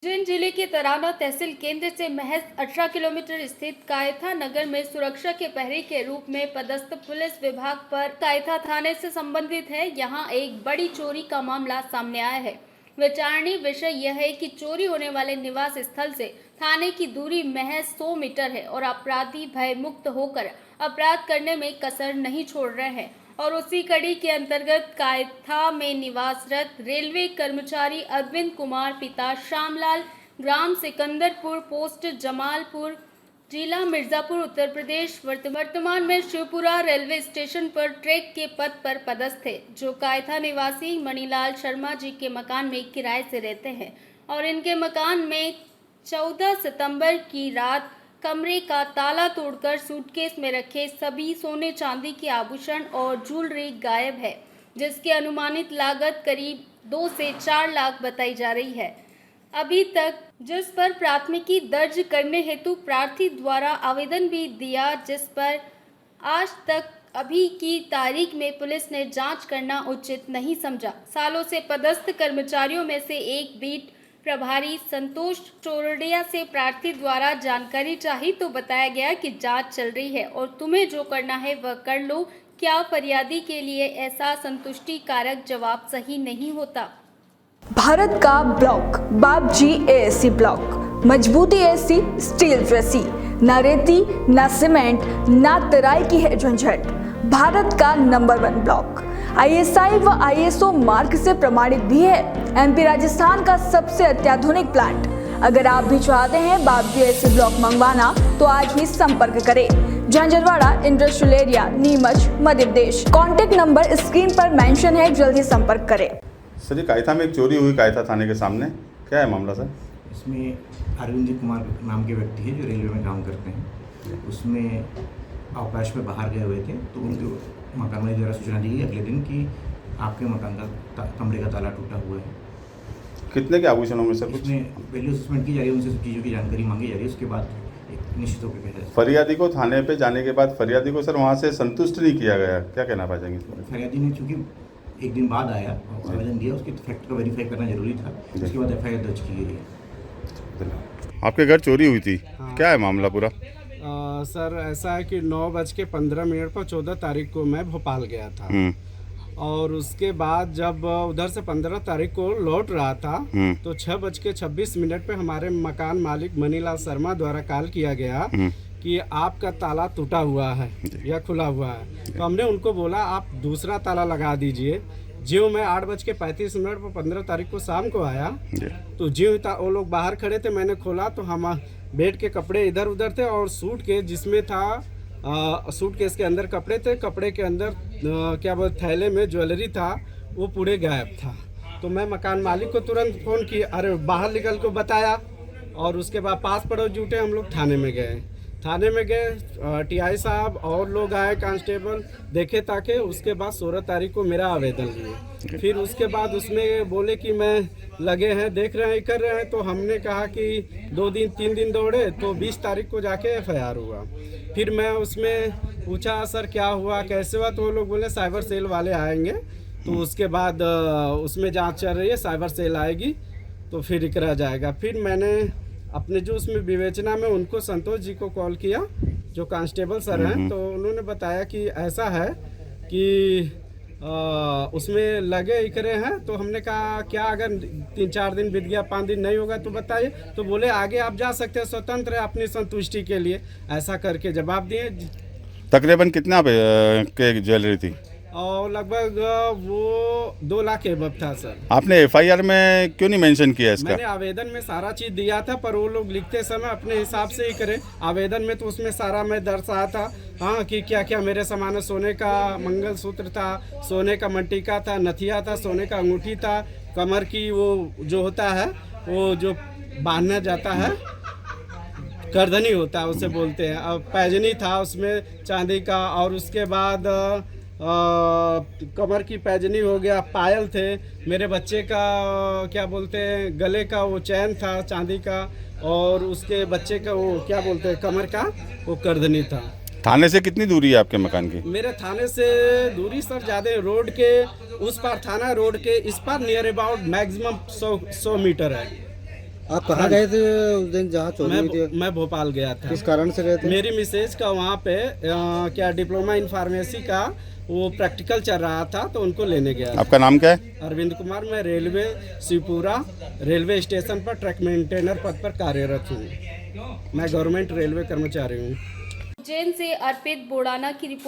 उज्जैन जिले के तराना तहसील केंद्र से महज 18 किलोमीटर स्थित कायथा नगर में सुरक्षा के प्रहरी के रूप में पदस्थ पुलिस विभाग पर कायथा थाने से संबंधित है। यहां एक बड़ी चोरी का मामला सामने आया है। विचारणीय विषय यह है कि चोरी होने वाले निवास स्थल से थाने की दूरी महज 100 मीटर है और अपराधी भय मुक्त होकर अपराध करने में कसर नहीं छोड़ रहे हैं। और उसी कड़ी के अंतर्गत कायथा में निवासरत रेलवे कर्मचारी अरविंद कुमार पिता श्यामलाल, ग्राम सिकंदरपुर, पोस्ट जमालपुर, जिला मिर्जापुर, उत्तर प्रदेश, वर्तमान में शिवपुरा रेलवे स्टेशन पर ट्रैक के पद पर पदस्थ थे, जो कायथा निवासी मणिलाल शर्मा जी के मकान में किराए से रहते हैं और इनके मकान में 14 सितंबर की रात कमरे का ताला तोड़कर सूटकेस में रखे सभी सोने चांदी के आभूषण और ज्वेलरी गायब है, जिसकी अनुमानित लागत करीब 2 से 4 लाख बताई जा रही है। अभी तक जिस पर प्राथमिकी दर्ज करने हेतु प्रार्थी द्वारा आवेदन भी दिया, जिस पर आज तक अभी की तारीख में पुलिस ने जांच करना उचित नहीं समझा। सालों से पदस्थ कर्मचारियों में से एक बीट प्रभारी संतोष चोरडिया से प्रार्थी द्वारा जानकारी चाही तो बताया गया कि जांच चल रही है और तुम्हें जो करना है वह कर लो। क्या फरियादी के लिए ऐसा संतुष्टि कारक जवाब सही नहीं होता? भारत का ब्लॉक बाबजी एएससी ब्लॉक, मजबूती ऐसी स्टील जैसी, न रेती न सीमेंट न तराई की है झंझट। भारत का नंबर 1 ब्लॉक आईएसआई व आईएसओ मार्क से प्रमाणित भी है। एमपी राजस्थान का सबसे अत्याधुनिक प्लांट। अगर आप भी चाहते हैं बाबजी एएससी ब्लॉक मंगवाना तो आज ही संपर्क करें। Jhanjharwada industrial area, Neemuch, Madhya Pradesh. Contact number screen पर मेंशन है, जल्दी संपर्क करें। सर, ये कायथा में एक चोरी हुई कायथा थाने के सामने, क्या है मामला सर? इसमें अरविंद कुमार नाम के व्यक्ति है जो रेलवे में काम करते हैं। उसमें अवकाश में बाहर गए हुए थे तो उनके मकान वाले द्वारा सूचना दी गई अगले दिन कि आपके मकान का कमरे का ताला टूटा हुआ है। कितने के आभूषणों में सर? उसमें वैल्यू असेसमेंट की जा रही है, उनसे सब चीज़ों की जानकारी मांगी जा रही है। उसके बाद एक निश्चित होकर कहा जाए। फरियादी को थाने पे जाने के बाद फरियादी को सर वहाँ से संतुष्ट नहीं किया गया, क्या कहना पाएंगे इसमें? फरियादी ने चूँकि एक दिन बाद आया और आवेदन दिया, उसके फैक्ट को वेरीफाई करना जरूरी था। उसके बाद एफआईआर दर्ज की गई है। आपके घर चोरी हुई थी, क्या है मामला पूरा? सर ऐसा है कि 9:15 पर 14 तारीख को मैं भोपाल गया था और उसके बाद जब उधर से 15 तारीख को लौट रहा था तो 6:26 पे हमारे मकान मालिक मणिलाल शर्मा द्वारा कॉल किया गया कि आपका ताला टूटा हुआ है या खुला हुआ है। तो हमने उनको बोला आप दूसरा ताला लगा दीजिए। ज्यों मैं 8:35 पर 15 तारीख को शाम को आया तो ज्यों वो लोग बाहर खड़े थे, मैंने खोला तो हम बेड के कपड़े इधर उधर थे और सूटकेस जिसमें था, सूटकेस के अंदर कपड़े थे, कपड़े के अंदर क्या बोलते थैले में ज्वेलरी था, वो पूरे गायब था। तो मैं मकान मालिक को तुरंत फ़ोन किया, अरे बाहर निकल को बताया और उसके बाद पास पड़ोस जुटे, हम लोग थाने में गए। टीआई साहब और लोग आए, कांस्टेबल देखे ताकि उसके बाद 16 तारीख को मेरा आवेदन लिए। फिर उसके बाद उसमें बोले कि मैं लगे हैं, देख रहे हैं, कर रहे हैं। तो हमने कहा कि 2 दिन 3 दिन दौड़े तो 20 तारीख को जाके एफआईआर हुआ। फिर मैं उसमें पूछा सर क्या हुआ, कैसे हुआ, तो वो लोग बोले साइबर सेल वाले आएंगे। तो उसके बाद उसमें जाँच चल रही है, साइबर सेल आएगी तो फिर करा जाएगा। फिर मैंने अपने जो उसमें विवेचना में उनको संतोष जी को कॉल किया जो कांस्टेबल सर हैं, तो उन्होंने बताया कि ऐसा है कि उसमें लगे इकरे हैं। तो हमने कहा क्या अगर 3-4 दिन बीत गया, 5 दिन नहीं होगा तो बताइए। तो बोले आगे आप जा सकते हैं, स्वतंत्र है अपनी संतुष्टि के लिए, ऐसा करके जवाब दिए। तकरीबन कितना के ज्वेलरी थी? और लगभग वो 2 लाख के एबव था सर। आपने एफआईआर में क्यों नहीं मेंशन किया इसका? मैंने आवेदन में सारा चीज़ दिया था, पर वो लोग लिखते समय अपने हिसाब से ही करे। आवेदन में तो उसमें सारा मैं दर्शाया था हाँ कि क्या क्या मेरे सामान, सोने का मंगलसूत्र था, सोने का मंटिका था, नथिया था, सोने का अंगूठी था, कमर की वो जो होता है वो जो बांधना जाता है, करधनी होता है उसे बोलते हैं, अब पैजनी था उसमें चांदी का। और उसके बाद कमर की पैजनी हो गया, पायल थे, मेरे बच्चे का क्या बोलते हैं गले का वो चैन था चांदी का, और उसके बच्चे का वो क्या बोलते हैं कमर का वो करधनी था। थाने से कितनी दूरी है आपके मकान की? मेरे थाने से दूरी सर ज़्यादा, रोड के उस पार थाना, रोड के इस पार नियर अबाउट मैक्सिमम 100 मीटर है। आप कहाँ गए थे उस दिन जहाँ चोरी हुई थी? मैं भोपाल गया था। किस कारण से गए थे? मेरी मिसेज का वहाँ पे क्या डिप्लोमा इन फार्मेसी का वो प्रैक्टिकल चल रहा था, तो उनको लेने गया था। आपका नाम क्या है? अरविंद कुमार, मैं रेलवे शिवपुरा रेलवे स्टेशन पर ट्रक मेंटेनर पद पर कार्यरत हूँ। मैं गवर्नमेंट रेलवे कर्मचारी हूँ। उज्जैन से अर्पित बोड़ाना की रिपोर्ट।